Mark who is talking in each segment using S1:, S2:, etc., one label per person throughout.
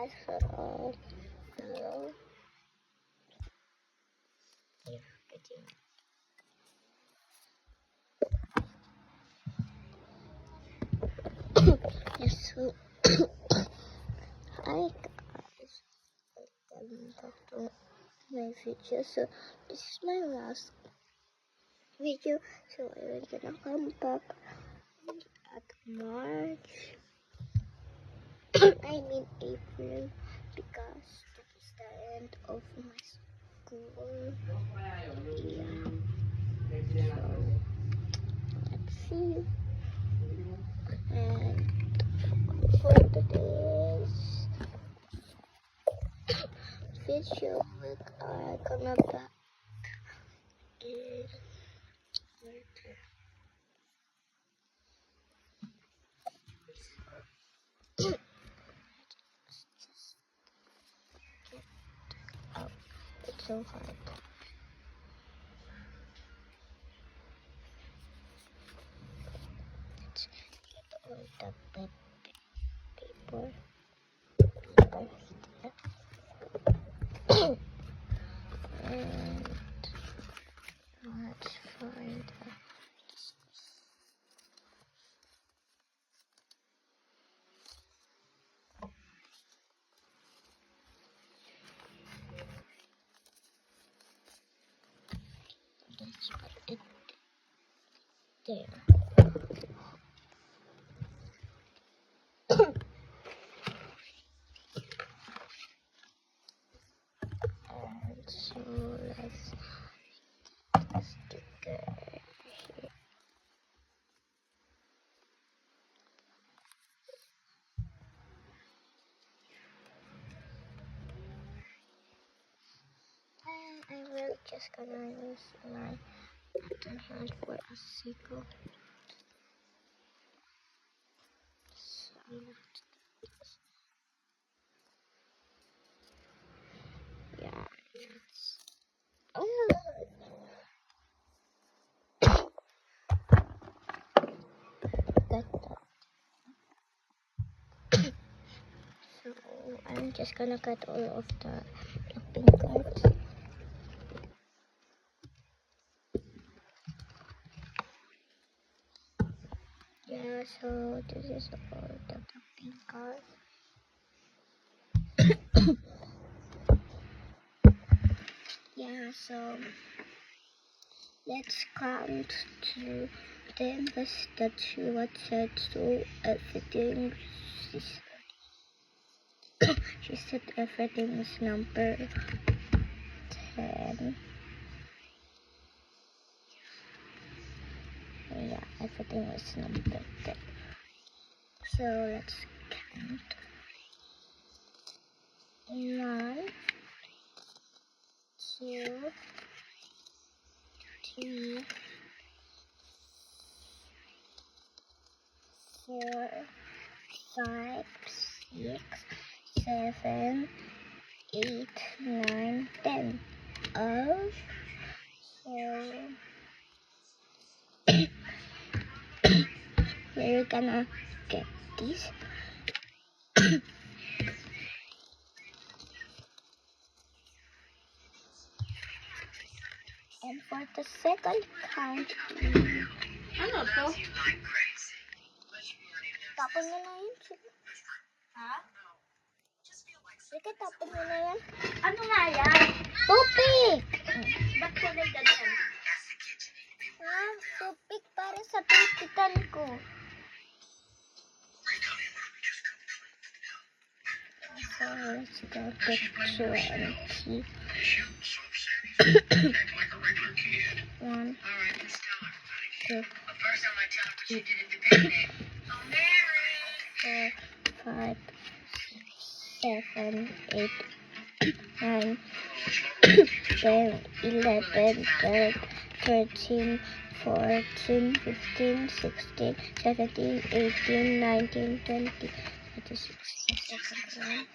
S1: Hello. Yeah, pretty much. Yes, so hi guys, welcome back to my video. So this is my last video. So I will gonna come back at March. I mean April because that is the end of my school. Yeah. So let's see. And for today's video, we are gonna back in later. Just get out. It's so hard. Let's get all the paper. And let's find let's put it there. And so let's sticker here. I will just gonna use my button hand for a second. So yeah, that's that. So I'm just gonna cut all of the pink cards. Yeah, so this is all the pink cards. Yeah, so let's count to 10 plus the 2 what said so everything she said everything is number 10. Yeah, everything is number 10. So let's count. 1, 2, 3, 4, 5, 6, 7, 8, 9, 10. Oh, so we're gonna get this. And for the second count, ano to? Tapon nyo na yun. Ha? Sige, tapon nyo na yan. Ano nga yan? Tupik! Ba't ko na ganyan? Ha? Tupik para sa tupikan ko. So, let's go picture and see. 1, 2, 3, 4, 5, 7, 8, 9, 10, 11, 12, 13, 14, 15, 16, 17, 18, 19, 20, 26, 27.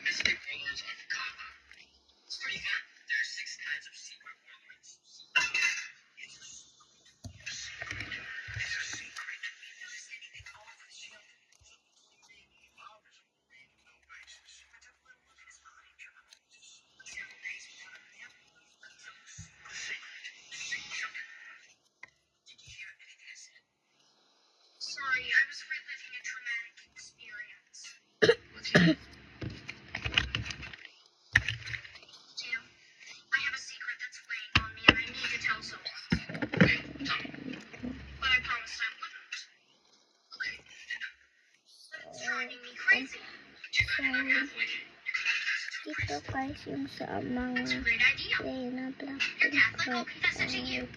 S1: Ito guys, yung sa mga na black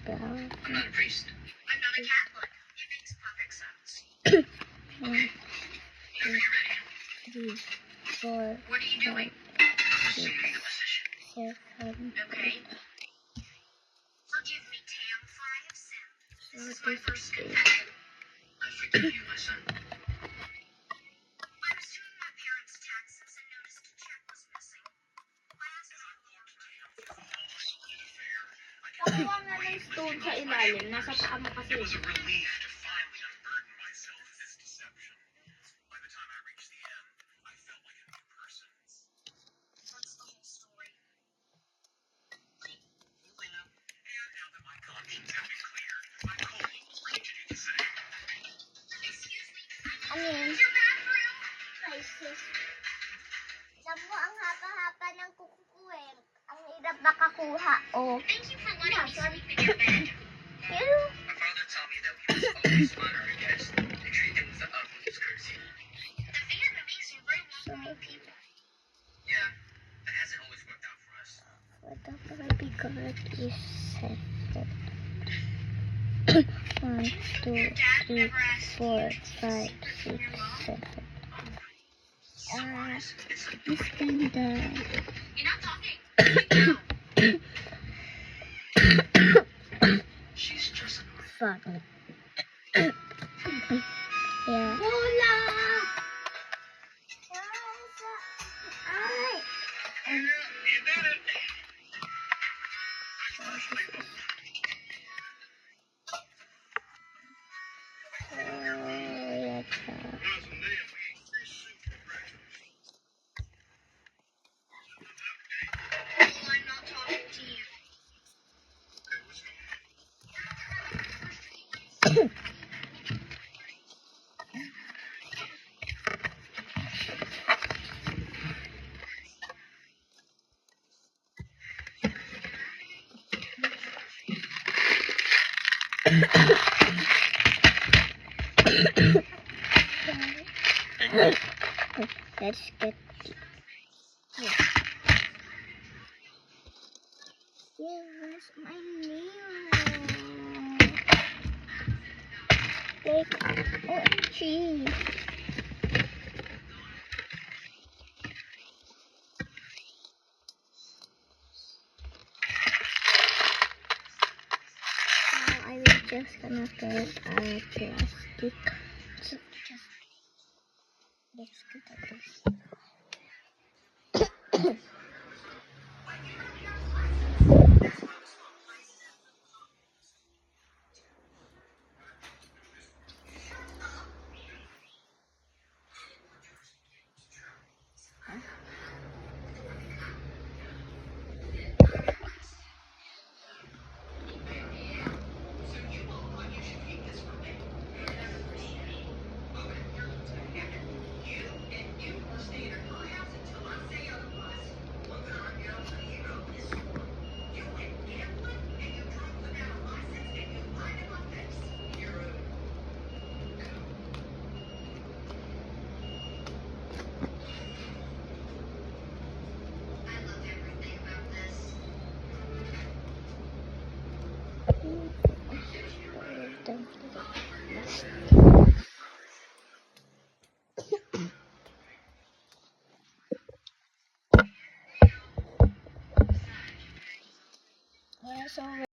S1: brown. 1, 2, 3, 4, 5, 6, 7, 8. So this is
S2: I forgive you, my son.
S3: Nakuha nga ng stone sa ilalim. Nasa paa mo kasi.
S2: It was a relief to finally unburden myself of this deception. By the time I reached the end, I felt like a new person. That's the whole story. Lena, and now that my conscience has been cleared, I'm calling for you to do the same. Excuse me,
S1: ano yun?
S2: your bathroom?
S1: Crisis. Alam mo, ang haba-haba ng kuko ko eh. Ang hirap makakuha, oh.
S2: Thank you for letting me sleep in your bed.
S1: Pero,
S2: My father taught me that we must always honor our guests and treat them with the utmost courtesy. The Vietnamese are very welcoming people. Yeah, that hasn't always worked out for us.
S1: what the baby card is set. 1, 2, 3, 4, 5, 6, 7. This ganda.
S2: You're not talking. She's just
S1: Fuck. Yeah.
S3: Lola!
S1: Ay!
S2: You did it.
S1: Oh, yeah, child.
S2: I'm not talking to you.
S1: Let's get yeah. Yeah, where's my nail? Like, oh, gee. Now I will just gonna put a plastic. Just let's get at this. Yeah, so